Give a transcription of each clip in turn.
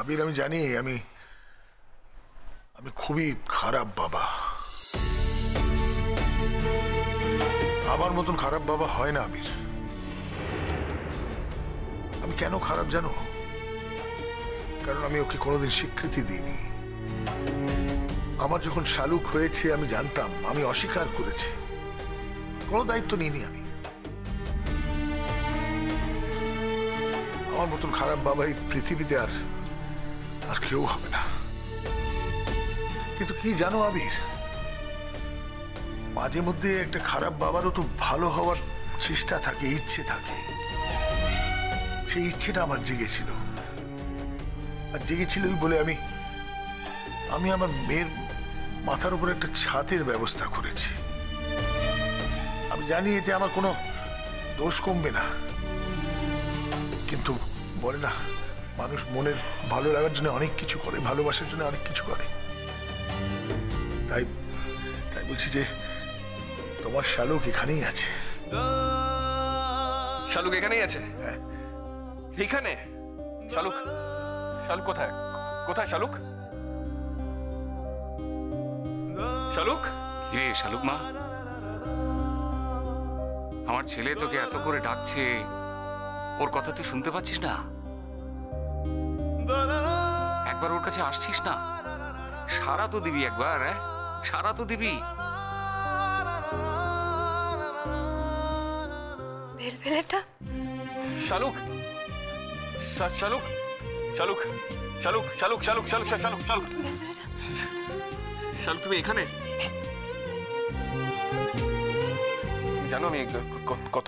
আবির, আমি জানি আমি খুবই খারাপ বাবা। আমার মতন খারাপ বাবা হয় না আবির। আমি কেন খারাপ জানো? কারণ আমি ওকে কোনোদিন স্বীকৃতি দিইনি। আমার যখন শালুক হয়েছে আমি জানতাম, আমি অস্বীকার করেছি, কোনো দায়িত্ব নিইনি আমি। আমার মতন খারাপ বাবা এই পৃথিবীতে আর কেউ হবে না। কিন্তু কি জানো আবির, মাঝে মধ্যে একটা খারাপ বাবারও তো ভালো হওয়ার চেষ্টা থাকে, ইচ্ছে থাকে। সেই ইচ্ছেটা আমার জেগেছিল, আর জেগেছিলই বলে আমি আমার মেয়ের মাথার উপর একটা ছাদের ব্যবস্থা করেছি। আমি জানি এতে আমার কোনো দোষ কমবে না, কিন্তু বলে না মানুষ মনের ভালো লাগার জন্য অনেক কিছু করে, ভালোবাসার জন্য অনেক কিছু করে। তাই বলছি যে তোমার শালুক এখানেই আছে। শালুক এখানেই আছে? হ্যাঁ। এখানে? শালুক কোথায়? কোথায় শালুক? শালুক? রে শালুক মা, আমার ছেলে তোকে এত করে ডাকছে, ওর কথা তুই শুনতে পাচ্ছিস না? একবার ওর কাছে আসছিস না? সারা তো দিবি একবার, সারা তো দিবি। ভেলভেলেটা শালুক, শালুক, শালুক, শালুক, শালুক, শালুক, শালুক, শালুক, শালুক, শালুক, তুমি এখানে? জানো আমি কত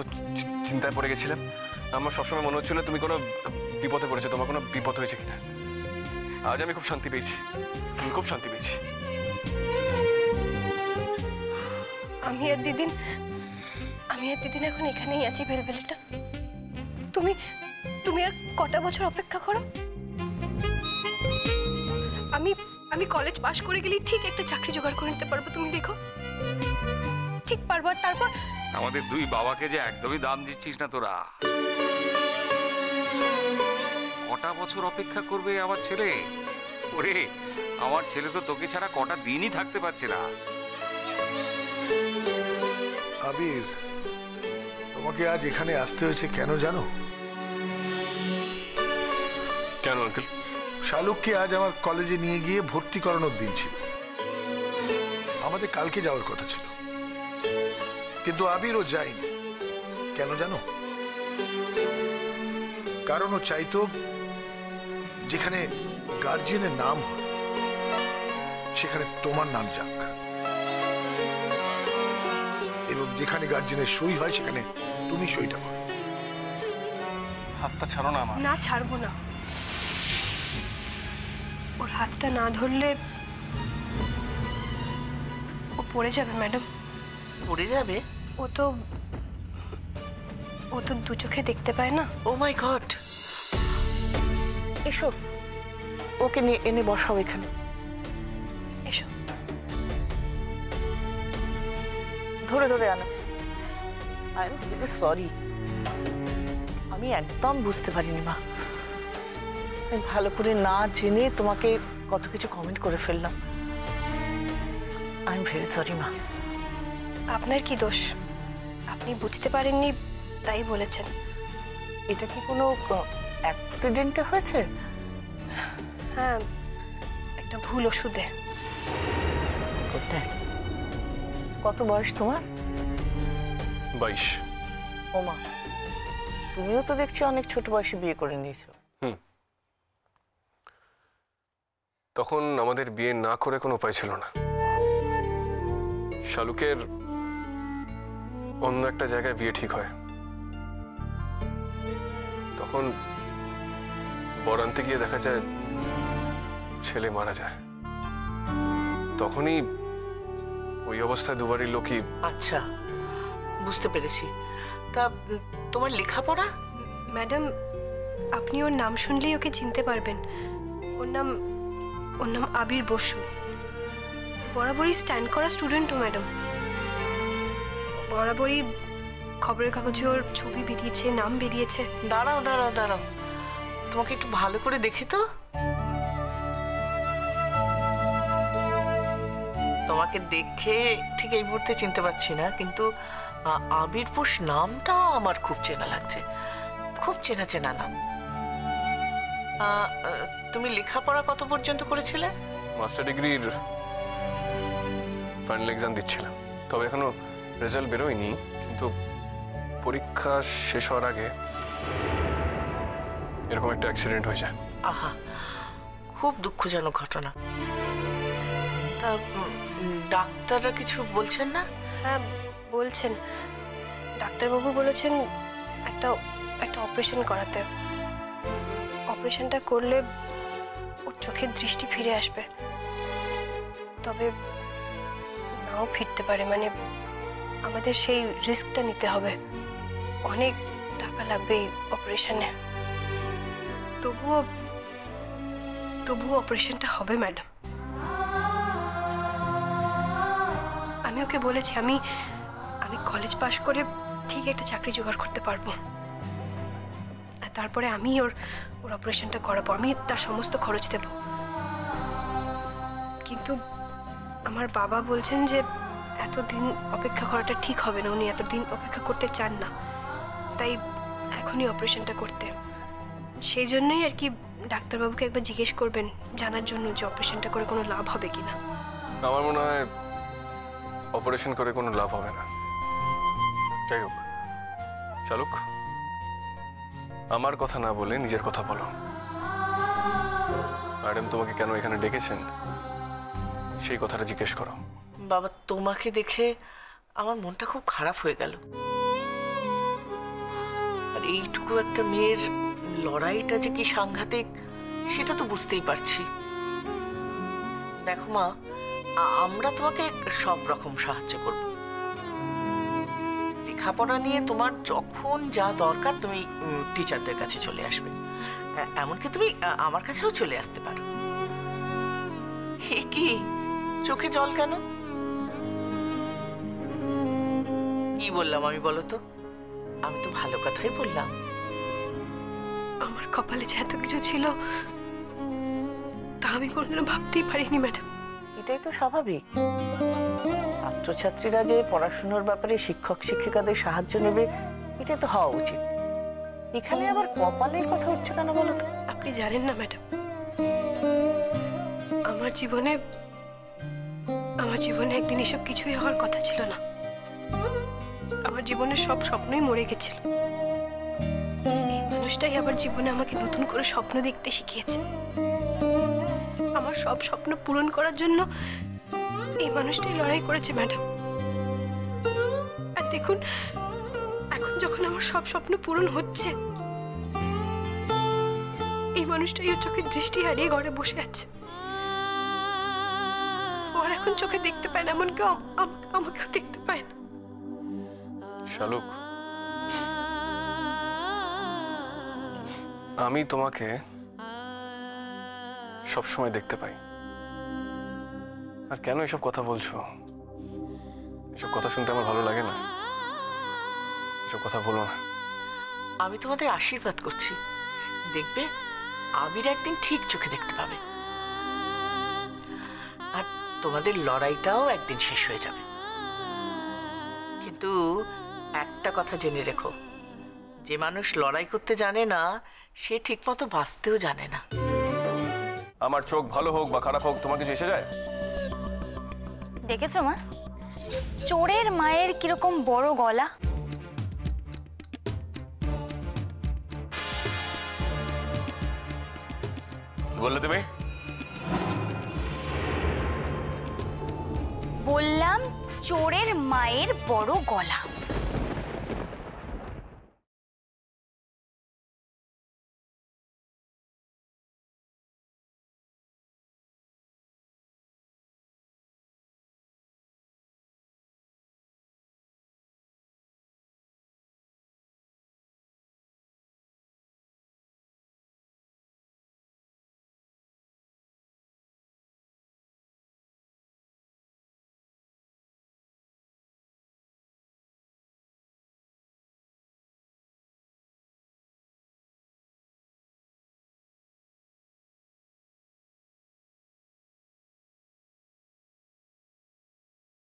চিন্তায় পড়ে গেছিলাম। আমার সবসময় মনে হচ্ছিল তুমি কোনো বিপদে পড়েছো, তোমার কোনো বিপদ হয়েছে কিনা। আজ আমি খুব শান্তি পেয়েছি, খুব শান্তি পেয়েছি। আমি আর দিদিন এখন এখানেই আছি। ভেলভেলেটা, তুমি আর কটা বছর অপেক্ষা করো। আমি কলেজ পাশ করে গেলে ঠিক একটা চাকরি জোগাড় করে নিতে পারবো, তুমি দেখো ঠিক পারবো। আর তারপর আমাদের দুই বাবাকে যে একদমই দাম দিচ্ছিস না তোরা। কটা বছর অপেক্ষা করবে আমার ছেলে? ওরে, আমার ছেলে তো তোকে ছাড়া কটা দিনই থাকতে পারছে না। আবির, তোমাকে আজ এখানে আসতে হয়েছে কেন জানো? কেন আঙ্কেল? শালুককে আজ আমার কলেজে নিয়ে গিয়ে ভর্তি করানোর দিন ছিল। আমাদের কালকে যাওয়ার কথা ছিল, কিন্তু আবিরও যায়নি। কেন জানো? কারণ ও চাইতো যেখানে গার্জিয়ানের নাম হয় সেখানে তোমার নাম যাক, এবং যেখানে গার্জিয়ানের সই হয় সেখানে তুমি সইটা করো। হাতটা ছাড়ো না আমার। না, ছাড়বো না। ওর হাতটা না ধরলে ও পড়ে যাবে ম্যাডাম। পড়ে যাবে? ও তো দু চোখে দেখতে পায় না। ও মাই গড! এসো, ওকে নিয়ে এনে বসাও এখানে। এসো, ধরে ধরে আনো। আই এম রিয়েলি সরি, আমি একদম বুঝতে পারিনি মা। আমি ভালো করে না জেনে তোমাকে কত কিছু কমেন্ট করে ফেললাম। আই এম ভেরি সরি মা। আপনার কি দোষ? আপনি বুঝতে পারেননি তাই বলেছেন। এটা কি কোনো অ্যাক্সিডেন্টে হয়েছে? হ্যাঁ, একটা ভুল ওষুধে। কত বয়স তোমার? 22। ওমা, তুমিও তো দেখছি অনেক ছোট বয়সে বিয়ে করে নিয়েছো। তখন আমাদের বিয়ে না করে কোনো উপায় ছিল না। শালুকের অন্য একটা জায়গায় বিয়ে ঠিক হয়। তখন বর আনতে গিয়ে দেখা যায় ছেলে মারা যায়। তখনই ওই অবস্থায় দুবারই লোকই। আচ্ছা, বুঝতে পেরেছি। তা তোমার লেখাপড়া? ম্যাডাম, আপনি ওর নাম শুনলেই ওকে চিনতে পারবেন। ওর নাম আবির বসু। বরাবরই স্ট্যান্ড করা স্টুডেন্টও ম্যাডাম। বরাবরই খবরের কাগজে ওর ছবি বেরিয়েছে, নাম বেরিয়েছে। দাঁড়াও দাঁড়াও দাঁড়াও, তোমাকে একটু ভালো করে দেখি তো। তোমাকে দেখে ঠিক এই মুহূর্তে চিনতে পারছি না, কিন্তু আবির বোস নামটা আমার খুব চেনা লাগছে, খুব চেনা চেনা নাম। তুমি লেখাপড়া কত পর্যন্ত করেছিলে? মাস্টার ডিগ্রির ফাইনাল এক্সাম দিচ্ছিলাম, তবে এখনো রেজাল্ট বেরোয়নি। কিন্তু পরীক্ষা শেষ হওয়ার আগে এরকম একটা অ্যাক্সিডেন্ট হয়ে যায়। আহা, খুব দুঃখজনক ঘটনা। তা ডাক্তাররা কিছু বলছেন না? হ্যাঁ বলছেন, ডাক্তারবাবু বলেছেন একটা অপারেশন করাতে। অপারেশনটা করলে ওর চোখের দৃষ্টি ফিরে আসবে, তবে নাও ফিরতে পারে। মানে আমাদের সেই রিস্কটা নিতে হবে, অনেক টাকা লাগবে এই অপারেশনে। তবুও অপারেশনটা হবে ম্যাডাম। আমি ওকে বলেছি আমি কলেজ পাশ করে ঠিক একটা চাকরি জোগাড় করতে পারবো, আর তারপরে আমি ওর অপারেশনটা করাবো, আমি তার সমস্ত খরচ দেব। কিন্তু আমার বাবা বলছেন যে এতদিন অপেক্ষা করাটা ঠিক হবে না, উনি এতদিন অপেক্ষা করতে চান না, তাই এখনই অপারেশনটা করতে। সেই জন্যই আর কি ডাক্তারবাবুকে একবার জিজ্ঞেস করবেন, জানার জন্য যে অপারেশনটা করে কোনো লাভ হবে কিনা। আমার মনে হয় অপারেশন করে কোনো লাভ হবে না। যাই হোক শালুক, আমার কথা না বলে নিজের কথা বলো। ম্যাডাম তোমাকে কেন এখানে ডেকেছেন সেই কথাটা জিজ্ঞেস করো। বাবা, তোমাকে দেখে আমার মনটা খুব খারাপ হয়ে গেল। আর এইটুকু একটা মেয়ের লড়াইটা যে কি সাংঘাতিক সেটা তো বুঝতেই পারছি। দেখো মা, আমরা তোমাকে সব রকম সাহায্য করব। লেখাপড়া নিয়ে তোমার যখন যা দরকার তুমি টিচারদের কাছে চলে আসবে, এমনকি তুমি আমার কাছেও চলে আসতে পারো। হে কি, চোখে জল কেন? কি বললাম আমি বলো তো? আমি তো ভালো কথাই বললাম। আমার কপালে যে এত কিছু ছিল তা আমি কোনোদিনও ভাবতেই পারিনি ম্যাডাম। এটাই তো স্বাভাবিক। ছাত্রছাত্রীরা যে পড়াশোনার ব্যাপারে শিক্ষক শিক্ষিকাদের সাহায্য নেবে এটা তো হওয়া উচিত। এখানে আবার কপালের কথা হচ্ছে কেন বলো তো? আপনি জানেন না ম্যাডাম, আমার জীবনে একদিন এসব কিছুই হওয়ার কথা ছিল না। আমার জীবনের সব স্বপ্নই মরে গেছিল। এই মানুষটাই আবার জীবনে আমাকে নতুন করে স্বপ্ন দেখতে শিখিয়েছে। আমার সব স্বপ্ন পূরণ করার জন্য এই মানুষটাই লড়াই করেছে ম্যাডাম। আর দেখুন, এখন যখন আমার সব স্বপ্ন পূরণ হচ্ছে, এই মানুষটাই ওর চোখের দৃষ্টি হারিয়ে ঘরে বসে আছে। ওর এখন চোখে দেখতে পায় না, এমন কেউ আমাকেও দেখতে পায় না। শালুক, আমি তোমাকে সব সময় দেখতে পাই। আর কেন এসব কথা বলছো? এসব কথা শুনতে আমার ভালো লাগে না। এসব কথা বলো না। আমি তোমাদের আশীর্বাদ করছি, দেখবে আবির একদিন ঠিক চোখে দেখতে পাবে, আর তোমাদের লড়াইটাও একদিন শেষ হয়ে যাবে। কিন্তু একটা কথা জেনে রেখো, যে মানুষ লড়াই করতে জানে না সে ঠিকমতো বাঁচতেও জানে না। আমার চোখ ভালো হোক বা খারাপ হোক তোমার কিছু এসে যায়? দেখেছো মা, চোরের মায়ের কিরকম বড় গলা। বললে তুমি? বললাম চোরের মায়ের বড় গলা।